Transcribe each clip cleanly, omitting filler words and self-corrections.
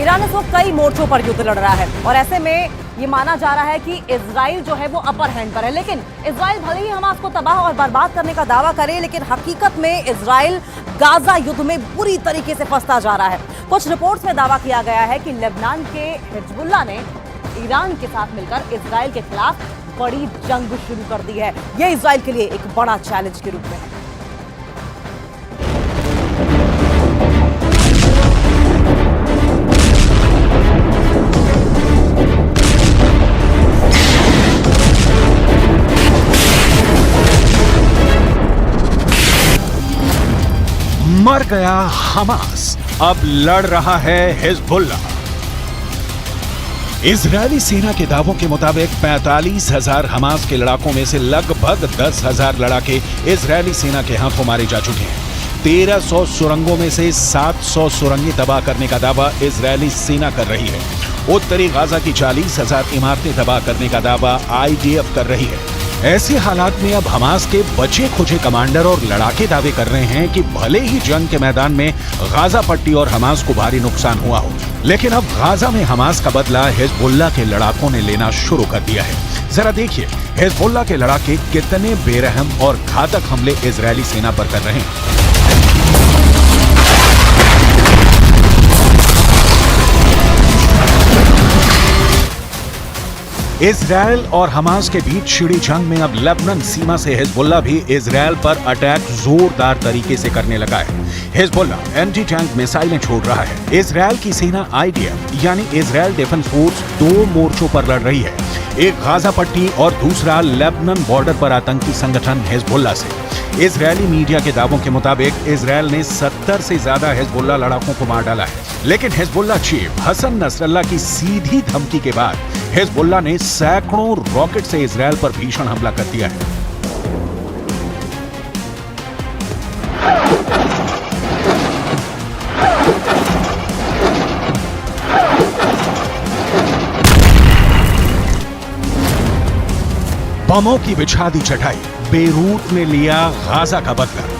Iran इस वक्त कई मोर्चों पर युद्ध लड़ रहा है और ऐसे में ये माना जा रहा है कि इजराइल जो है वो अपर हैंड पर है। लेकिन इजराइल भले ही हमास को तबाह और बर्बाद करने का दावा करे, लेकिन हकीकत में इजराइल गाजा युद्ध में बुरी तरीके से फंसता जा रहा है। कुछ रिपोर्ट्स में दावा किया गया है कि लेबनान के हिजबुल्लाह ने ईरान के साथ मिलकर इजराइल के खिलाफ बड़ी जंग शुरू कर दी है। यह इजराइल के लिए एक बड़ा चैलेंज के रूप में है। मर गया हमास, अब लड़ रहा है हिजबुल्लाह। इजरायली सेना के दावों के मुताबिक 45,000 हमास के लड़ाकों में से लगभग 10,000 लड़ाके इजरायली सेना के हाथों मारे जा चुके हैं। 1300 सुरंगों में से 700 सुरंगें तबाह करने का दावा इजरायली सेना कर रही है। उत्तरी गाजा की 40,000 इमारतें तबाह करने का दावा IDF कर रही है। ऐसे हालात में अब हमास के बचे खुचे कमांडर और लड़ाके दावे कर रहे हैं कि भले ही जंग के मैदान में गाजा पट्टी और हमास को भारी नुकसान हुआ हो, लेकिन अब गाजा में हमास का बदला हिजबुल्लाह के लड़ाकों ने लेना शुरू कर दिया है। जरा देखिए हिजबुल्लाह के लड़ाके कितने बेरहम और घातक हमले इजरायली सेना पर कर रहे हैं। इजरायल और हमास के बीच छिड़ी जंग में अब लेबनान सीमा से हिजबुल्लाह भी इजरायल पर अटैक जोरदार तरीके से करने लगा है। हिजबुल्लाह एंटी टैंक मिसाइलें छोड़ रहा है। इजरायल की सेना IDF यानी इजरायल डिफेंस फोर्स 2 मोर्चों पर लड़ रही है, एक गाजा पट्टी और दूसरा लेबनान बॉर्डर पर आतंकी संगठन हिजबुल्लाह से। इजरायली मीडिया के दावों के मुताबिक इजरायल ने 70 से ज्यादा हिजबुल्लाह लड़ाकों को मार डाला है, लेकिन हिजबुल्लाह चीफ हसन नसरल्लाह की सीधी धमकी के बाद हिजबुल्लाह ने सैकड़ों रॉकेट से इजरायल पर भीषण हमला कर दिया है। बमों की बिछा दी चटाई, बेरूत ने लिया गाजा का बदला।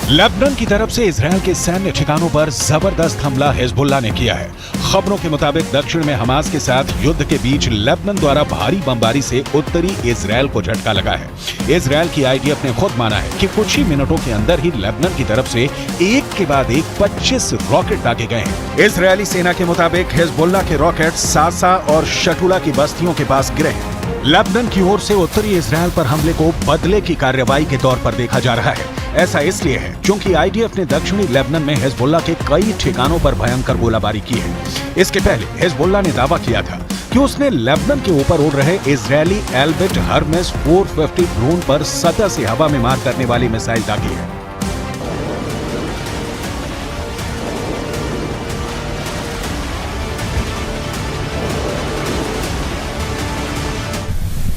लेबनान की तरफ से इजरायल के सैन्य ठिकानों पर जबरदस्त हमला हिजबुल्लाह ने किया है। खबरों के मुताबिक दक्षिण में हमास के साथ युद्ध के बीच लेबनान द्वारा भारी बमबारी से उत्तरी इजरायल को झटका लगा है। इजरायल की IDF ने खुद माना है कि कुछ ही मिनटों के अंदर ही लेबनान की तरफ से एक के बाद एक 25 रॉकेट दागे गए हैं। इजरायली सेना के मुताबिक हिजबुल्लाह के रॉकेट सासा और शटुला की बस्तियों के पास गिरे हैं। लेबनान की ओर से उत्तरी इजरायल पर हमले को बदले की कार्रवाई के तौर पर देखा जा रहा है। ऐसा इसलिए है क्योंकि IDF ने दक्षिणी लेबनान में हिजबुल्लाह के कई ठिकानों पर भयंकर गोलाबारी की है। इसके पहले हिजबुल्लाह ने दावा किया था कि उसने लेबनान के ऊपर उड़ रहे इजरायली एल्बिट हर्मेस 450 ड्रोन पर सतह से हवा में मार करने वाली मिसाइल दागी है।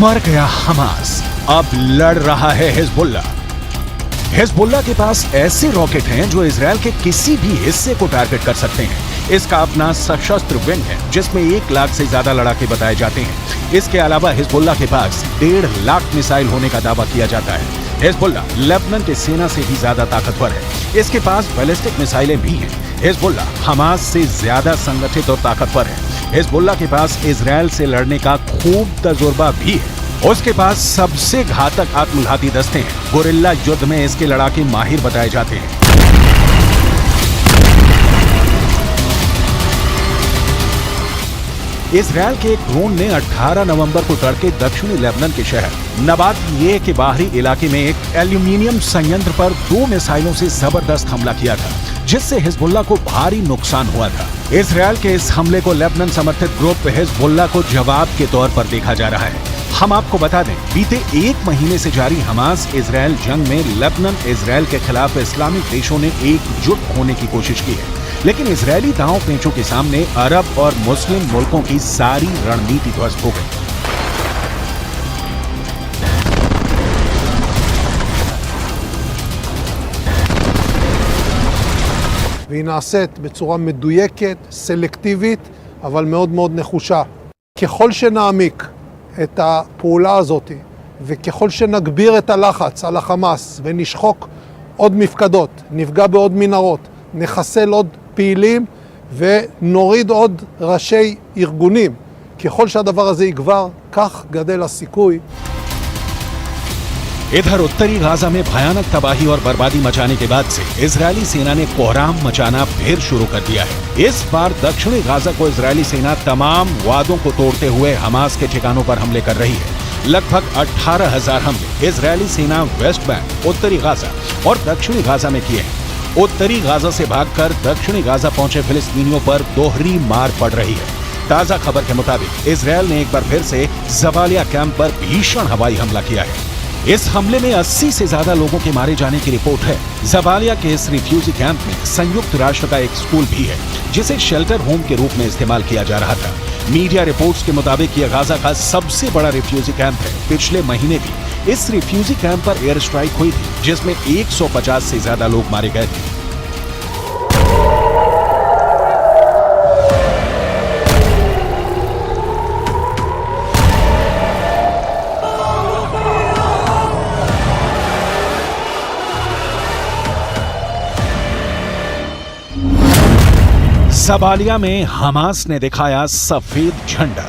मर गया हमास, अब लड़ रहा है हिजबुल्लाह। हिजबुल्लाह के पास ऐसे रॉकेट हैं जो इजरायल के किसी भी हिस्से को टारगेट कर सकते हैं। इसका अपना सशस्त्र विंग है जिसमें 1 लाख से ज्यादा लड़ाके बताए जाते हैं। इसके अलावा हिजबुल्लाह के पास 1.5 लाख मिसाइल होने का दावा किया जाता है। हिजबुल्लाह लेबनान की सेना से भी ज्यादा ताकतवर है। इसके पास बैलिस्टिक मिसाइलें भी हैं। हिजबुल्लाह हमास से ज्यादा संगठित और ताकतवर है। हिजबुल्लाह के पास इजरायल से लड़ने का खूब तजुर्बा भी है। उसके पास सबसे घातक आत्मघाती दस्ते हैं। गुरिल्ला युद्ध में इसके लड़ाके माहिर बताए जाते हैं। इजरायल के एक ड्रोन ने 18 नवंबर को तड़के दक्षिणी लेबनान के शहर नबातिये के बाहरी इलाके में एक एल्यूमिनियम संयंत्र पर 2 मिसाइलों से जबरदस्त हमला किया था, जिससे हिजबुल्लाह को भारी नुकसान हुआ था। इजरायल के इस हमले को लेबनान समर्थित ग्रुप हिजबुल्लाह को जवाब के तौर पर देखा जा रहा है। हम आपको बता दें, बीते 1 महीने से जारी हमास इजरायल जंग में लेबनान इजरायल के खिलाफ इस्लामिक देशों ने एकजुट होने की कोशिश की है, लेकिन इजरायली दांव पेंचों के सामने अरब और मुस्लिम मुल्कों की सारी रणनीति ध्वस्त हो गई। והיא נעשית בצורה מדויקת, סלקטיבית, אבל מאוד מאוד נחושה. ככל שנעמיק את הפעולה הזאת, וככל שנגביר את הלחץ על החמאס ונשחוק עוד מפקדות, נפגע בעוד מנהרות, נחסל עוד פעילים ונוריד עוד ראשי ארגונים, ככל שהדבר הזה יגבר, כך גדל הסיכוי. इधर उत्तरी गाजा में भयानक तबाही और बर्बादी मचाने के बाद से इजरायली सेना ने कोहराम मचाना फिर शुरू कर दिया है। इस बार दक्षिणी गाजा को इजरायली सेना तमाम वादों को तोड़ते हुए हमास के ठिकानों पर हमले कर रही है। लगभग 18,000 हमले इजरायली सेना वेस्ट बैंक, उत्तरी गाजा और दक्षिणी गाजा में किए हैं। उत्तरी गाजा से भागकर दक्षिणी गाजा पहुंचे फिलिस्तीनियों पर दोहरी मार पड़ रही है। ताजा खबर के मुताबिक इजरायल ने एक बार फिर से जबालिया कैंप पर भीषण हवाई हमला किया है। इस हमले में 80 से ज्यादा लोगों के मारे जाने की रिपोर्ट है। जबालिया के इस रिफ्यूजी कैंप में संयुक्त राष्ट्र का एक स्कूल भी है, जिसे शेल्टर होम के रूप में इस्तेमाल किया जा रहा था। मीडिया रिपोर्ट्स के मुताबिक यह गाजा का सबसे बड़ा रिफ्यूजी कैंप है। पिछले महीने भी इस रिफ्यूजी कैंप पर एयर स्ट्राइक हुई थी, जिसमें 150 से ज्यादा लोग मारे गए थे। जबालिया में हमास ने दिखाया सफेद झंडा।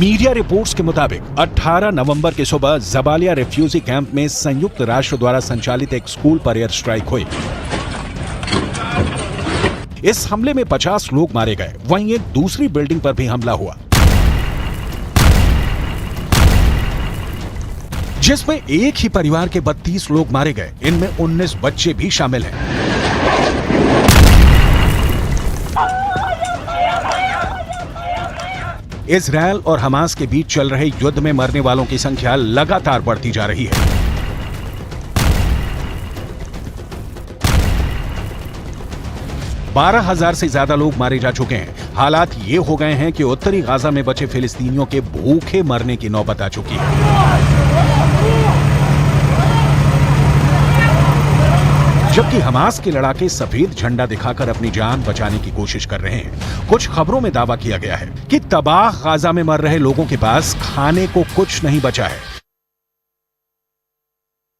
मीडिया रिपोर्ट्स के मुताबिक 18 नवंबर की सुबह जबालिया रिफ्यूजी कैंप में संयुक्त राष्ट्र द्वारा संचालित एक स्कूल पर एयर स्ट्राइक हुई। इस हमले में 50 लोग मारे गए। वहीं एक दूसरी बिल्डिंग पर भी हमला हुआ, जिसमें एक ही परिवार के 32 लोग मारे गए। इनमें 19 बच्चे भी शामिल हैं। इजरायल और हमास के बीच चल रहे युद्ध में मरने वालों की संख्या लगातार बढ़ती जा रही है। बारह 12,000 से ज्यादा लोग मारे जा चुके हैं। हालात ये हो गए हैं कि उत्तरी गाजा में बचे फिलिस्तीनियों के भूखे मरने की नौबत आ चुकी है। जबकि हमास के लड़ाके सफेद झंडा दिखाकर अपनी जान बचाने की कोशिश कर रहे हैं। कुछ खबरों में दावा किया गया है कि तबाह गाजा में मर रहे लोगों के पास खाने को कुछ नहीं बचा है।